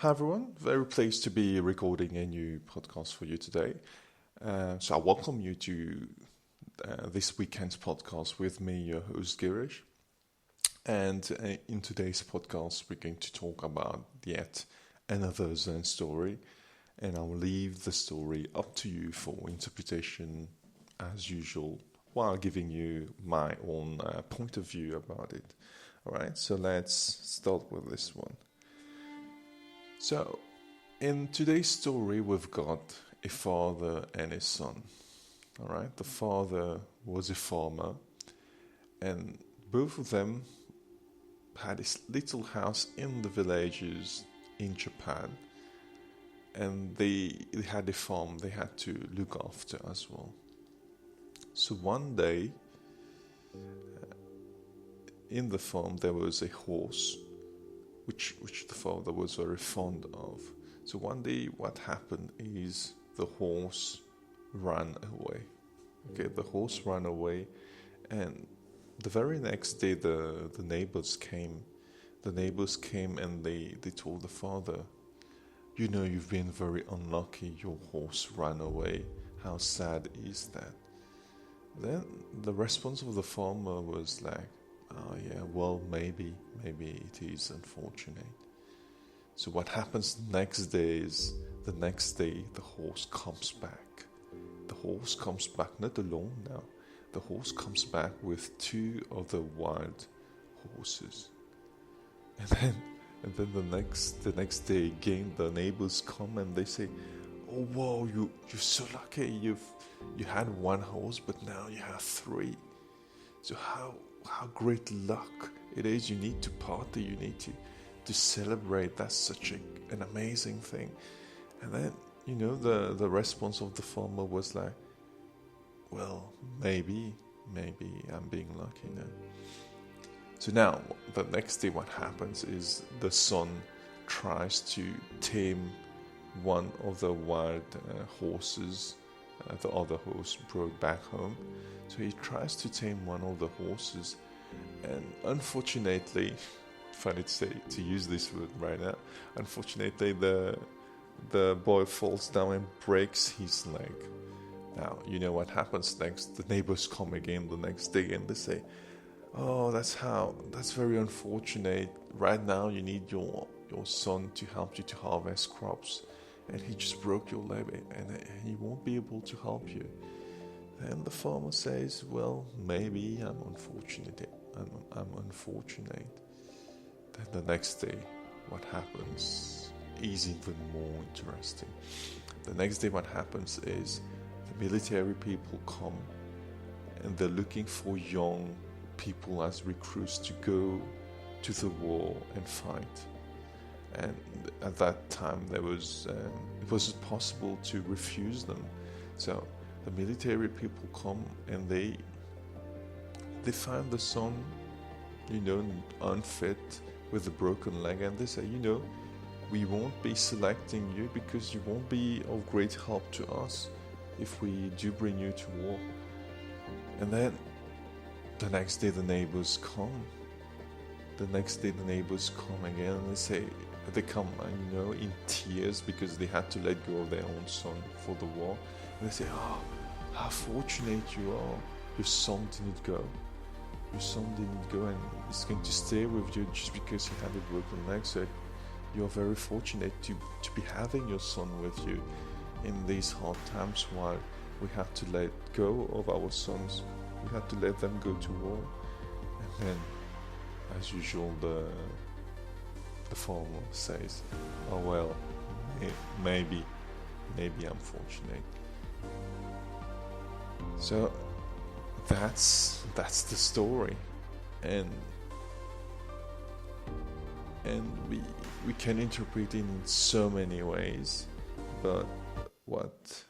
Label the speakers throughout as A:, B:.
A: Hi everyone, very pleased to be recording a new podcast for you today. So I welcome you to this weekend's podcast with me, your host Girish. And in today's podcast, we're going to talk about yet another Zen story, and I'll leave the story up to you for interpretation as usual, while giving you my own point of view about it. All right, so let's start with this one. So, in today's story, we've got a father and a son. All right, the father was a farmer, and both of them had a little house in the villages in Japan, and they had a farm they had to look after as well. So one day, in the farm, there was a horse which the father was very fond of. So one day, what happened is the horse ran away. Okay, the horse ran away, and the very next day, the neighbors came. The neighbors came and they told the father, "You know, you've been very unlucky. Your horse ran away. How sad is that?" Then the response of the farmer was like, "Oh yeah, well maybe it is unfortunate." So what happens next day is the next day the horse comes back. The horse comes back not alone now. The horse comes back with two other wild horses. And then the next day again the neighbors come and they say, "Oh wow, you're so lucky. You had one horse, but now you have three. So how great luck it is. You need to party, you need to celebrate. That's such an amazing thing." And then, the response of the farmer was like, "Well, maybe I'm being lucky now." So now, the next day what happens is the son tries to tame one of the wild horses. The other horse brought back home. So he tries to tame one of the horses, and unfortunately, funny to use this word right now, unfortunately the boy falls down and breaks his leg. Now, you know what happens next? The neighbors come again the next day and they say, "Oh, that's very unfortunate. Right now you need your son to help you to harvest crops, and he just broke your leg and he won't be able to help you." And the farmer says, "Well, maybe I'm unfortunate. I'm unfortunate." Then the next day, what happens is even more interesting. The next day, what happens is the military people come and they're looking for young people as recruits to go to the war and fight. And at that time, it wasn't possible to refuse them. So the military people come and they find the son, unfit with a broken leg, and they say, "We won't be selecting you because you won't be of great help to us if we do bring you to war." And then the next day the neighbors come. The next day the neighbors come again and they come, in tears because they had to let go of their own son for the war. And they say, "Oh, how fortunate you are. Your son didn't go. Your son didn't go, and he's going to stay with you just because he had a broken leg. So you're very fortunate to be having your son with you in these hard times while we have to let go of our sons. We have to let them go to war." And then, as usual, the farmer says, "Oh well, maybe I'm fortunate." So that's the story, and we can interpret it in so many ways, but what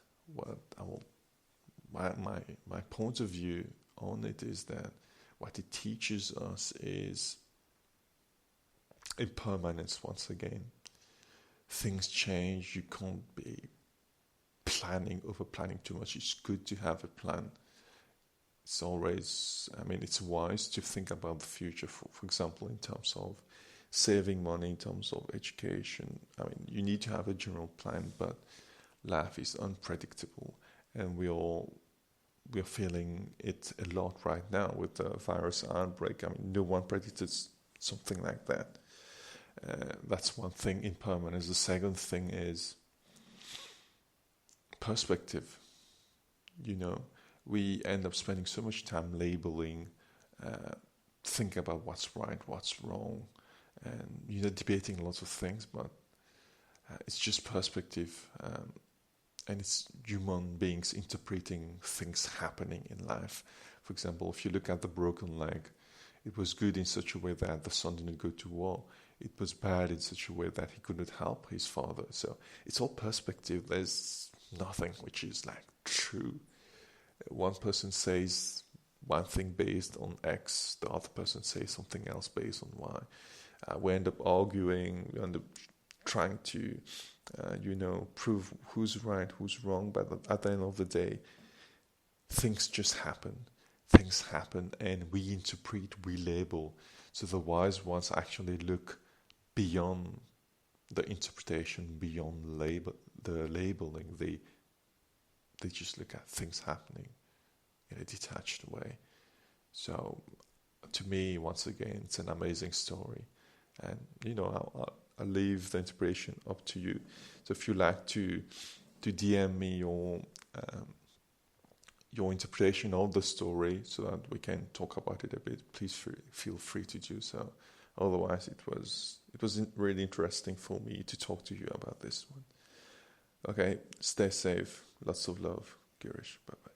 A: I will my point of view on it is that what it teaches us is impermanence. Once again, things change. You can't be over planning too much. It's good to have a plan. It's wise to think about the future, for example, in terms of saving money in terms of education. I mean, you need to have a general plan, but life is unpredictable, and we're feeling it a lot right now with the virus outbreak. I mean, no one predicted something like that. That's one thing, impermanence. The second thing is perspective. We end up spending so much time labeling, thinking about what's right, what's wrong, and debating lots of things, but it's just perspective, and it's human beings interpreting things happening in life. For example, if you look at the broken leg, it was good in such a way that the son didn't go to war. It was bad in such a way that he couldn't help his father. So it's all perspective. There's nothing which is like true. One person says one thing based on X, the other person says something else based on Y. We end up arguing, we end up trying to, prove who's right, who's wrong, but at the end of the day, things just happen. Things happen and we interpret, we label. So the wise ones actually look beyond the interpretation, beyond the labeling. They just look at things happening in a detached way. So to me, once again, it's an amazing story. And, I'll leave the interpretation up to you. So if you like to DM me your interpretation of the story so that we can talk about it a bit, please feel free to do so. Otherwise, it was really interesting for me to talk to you about this one. Okay, stay safe. Lots of love. Girish. Bye-bye.